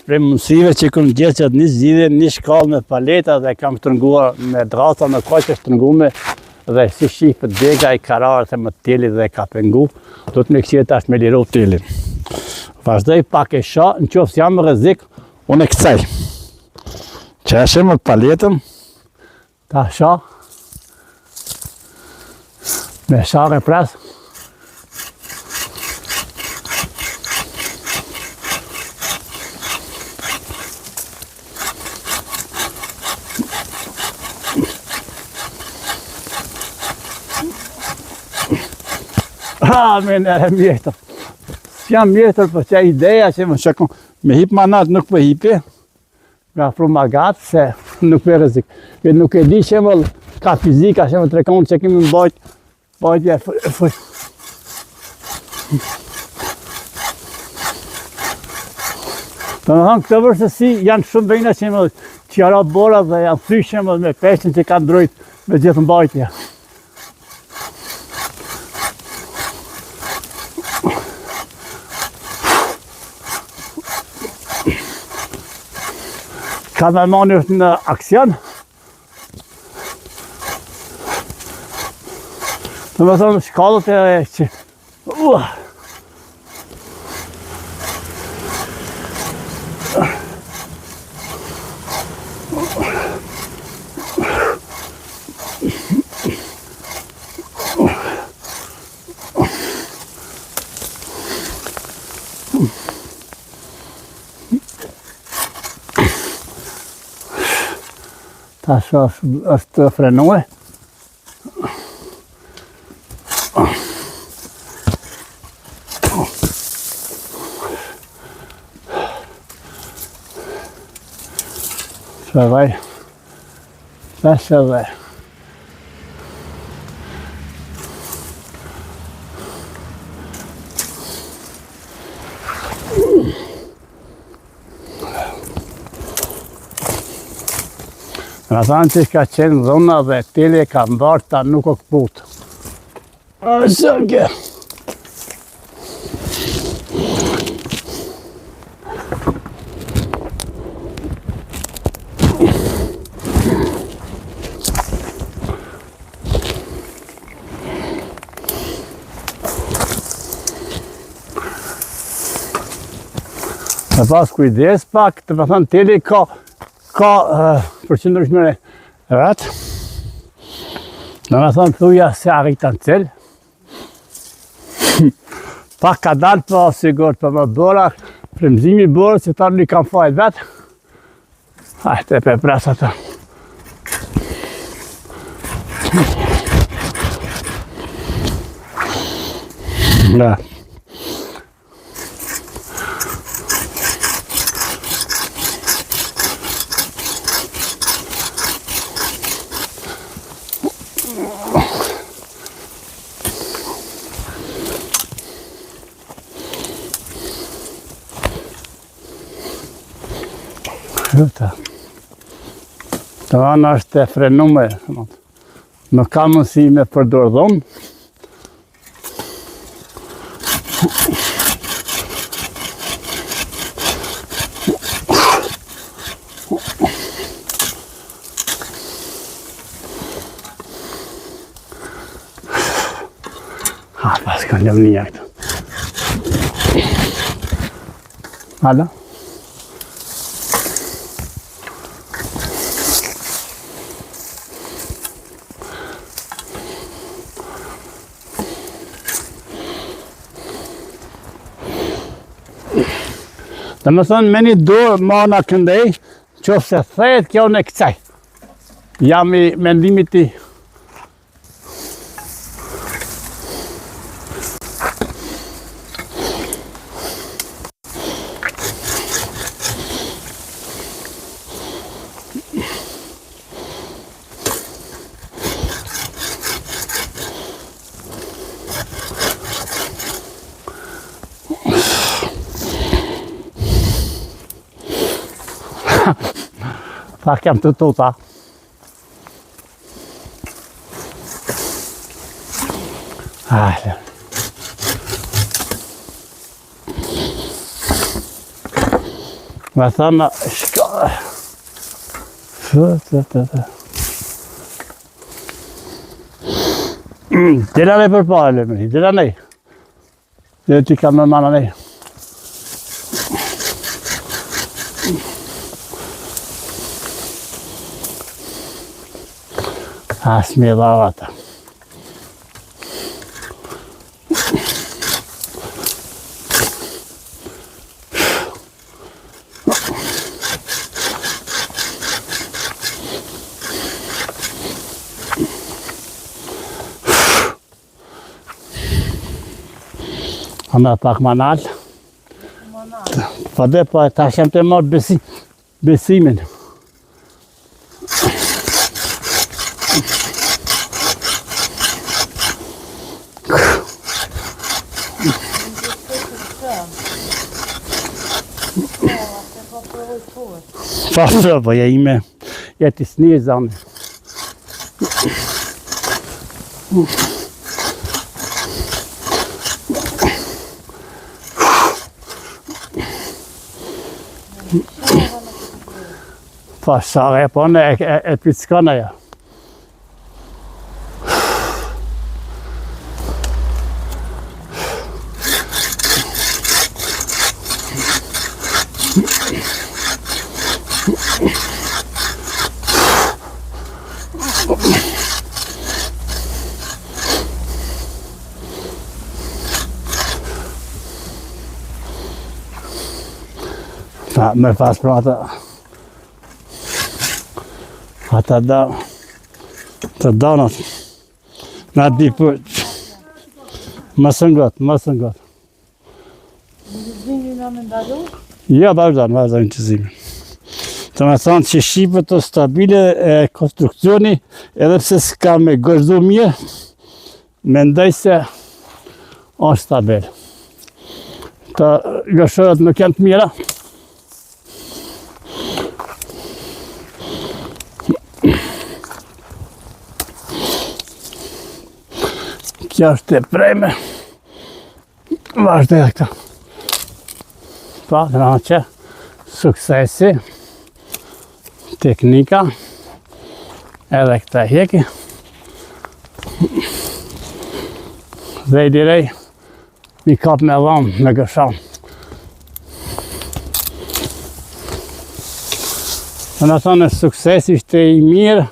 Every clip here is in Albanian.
prej mundësive që këmë gjithë që një zgjidhje, një shkallë me paleta dhe kam shtrënguar me drata në koqe shtrëngume dhe si shifët dega i kararët e më teli dhe ka pengu, do të me kësire tash me liru telin. Vazhdoj pak e sha, në qofë jam në rrezik, unë e këcej. Qeshim me paletën, ta sha, me share pres. Men e mjetër. S'jam mjetër për që ideja që më shëkon me hip manat nuk për hipi, nga pru ma gatë se nuk për rrezik. Nuk e di që më ka fizika që më trekon që kemi bajtje Të më thonë këtë vërstësi janë shumë bëjna që më qjara bora dhe janë thyshe më me peshtin që ka ndrojt me gjithë mbajtje. Kamermani është në aksion. Të më thonë shkallët e që... Tash është frenue. Shëvaj. Tash edhe. Në thanë që ka qenë dhona dhe teli e ka mbarë ta nuk o këputë. Ashtë Në pas kujdes pak, të më thënë teli ka përqëndryshmëre vetë. Në më thënë thuja se arritan cel. Pak ka dalë pa sigur për më bëra, frymëzimi bërë që ta nuk kam fajt vetë. Hajtë e pe presa të. Në. Të anë është e frenume, nuk ka mundësi me përdor dhomë. Pas ka një një këtë. Hala? Dhe më thonë me një dorë ma në këndej, që se thejet kjo në këcaj. Jam i mendimit i... Pak jam të tuta. Hajde. Me thënë, dila nej për pare, dila nej. Dhe ty ka me mana nej. As me lavata. Ana pak manal. Po dhe po ta shem të marrë besimin. Pa prova, ja ime, ja ti snizam. Pa sare, po ne e pickana ja. Me pas pra ata da të donat na di për mësën gotë. Gëzimin në me ndalu? Ja, vazhdojnë qëzimin. Të me thonë që shqipët të stabile e konstruksioni, edhe pse s'ka me gëzdu mirë, mendoj se është stabil. Të gëshërët nuk janë të mira. Kjo është e prejme. Vazhdoj e këta. Pa, të në që suksesi, teknika, edhe këta hjeki. Dhe i direj, mi kap me dhamë, me gësham. Të në thonë, suksesi ishte i mirë,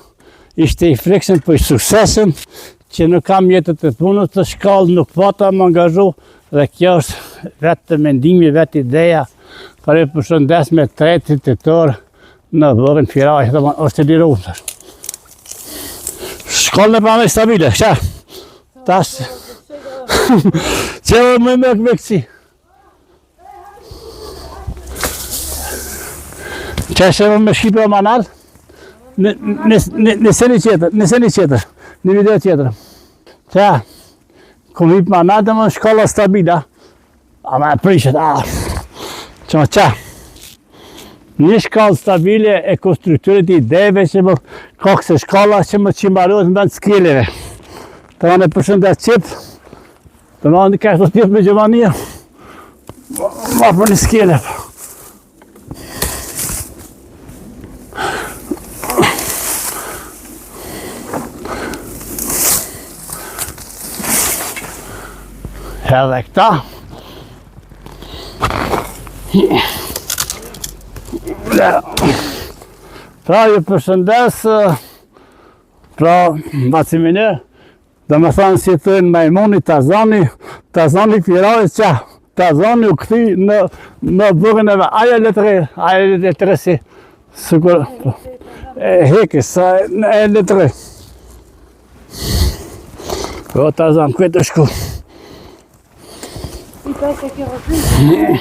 ishte i frikshëm për suksesën, që nuk kam jetët të punës të shkallë, nuk pata më angazhu, dhe kjo është vetë mendimi, vetë ideja, për e përshëndes me tretit të tërë në vërën Firaj, është e liruar. Shkollën e pranë stabile, që? Tash, që më me kësi. Që është me Shqipë o Manal? Nëse një qeter. Një video tjetër. Që, kom hip ma natë më shkolla stabila. A me prishet, që. Një shkallë stabile e konstruktorit i ideve që më kokë se shkolla që më qimbaruat në vend skilleve. Të më në përshëndet qip, të më në kështë të tjetë me Gjovania, ma për një skille. Edhe këta. Pra ju përshëndes, pra Macimine, dhe me thanë si të në Majmoni, Tazani Firajës që, Tazani u këthi në bërën e aja letre si, sikur, heki, sa e letre. O Tazan, këtë të shku. I pese kjo rëzim?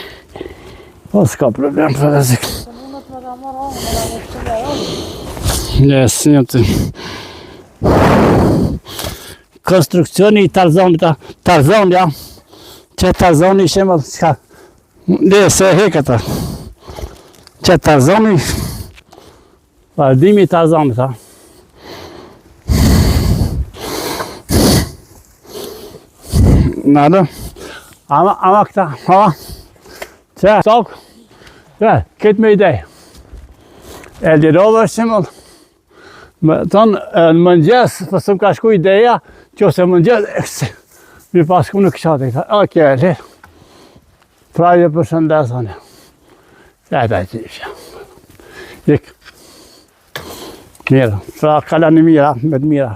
Po, s'ka problem për rëzik. Se mundet me da marrë onë, me da me shqyve onë. Yes, një të... Konstruksioni i Tarzani, ja. Që Tarzani ishe më s'ka... Ne, se heke ta. Që Tarzani... Vardimi i Tarzani, ta. Nada. Ama këta, ha, që, tokë, Këtë me ide. Eldorova është shembull. Më thonë, në mëngjes, pësëm ka shku ideja, që ose mëngjes, mi pasku në këshate, oke, lirë. Pra ju përshëndesane. E da që isha. Ik. Mira, pra kalani mira, me të mira.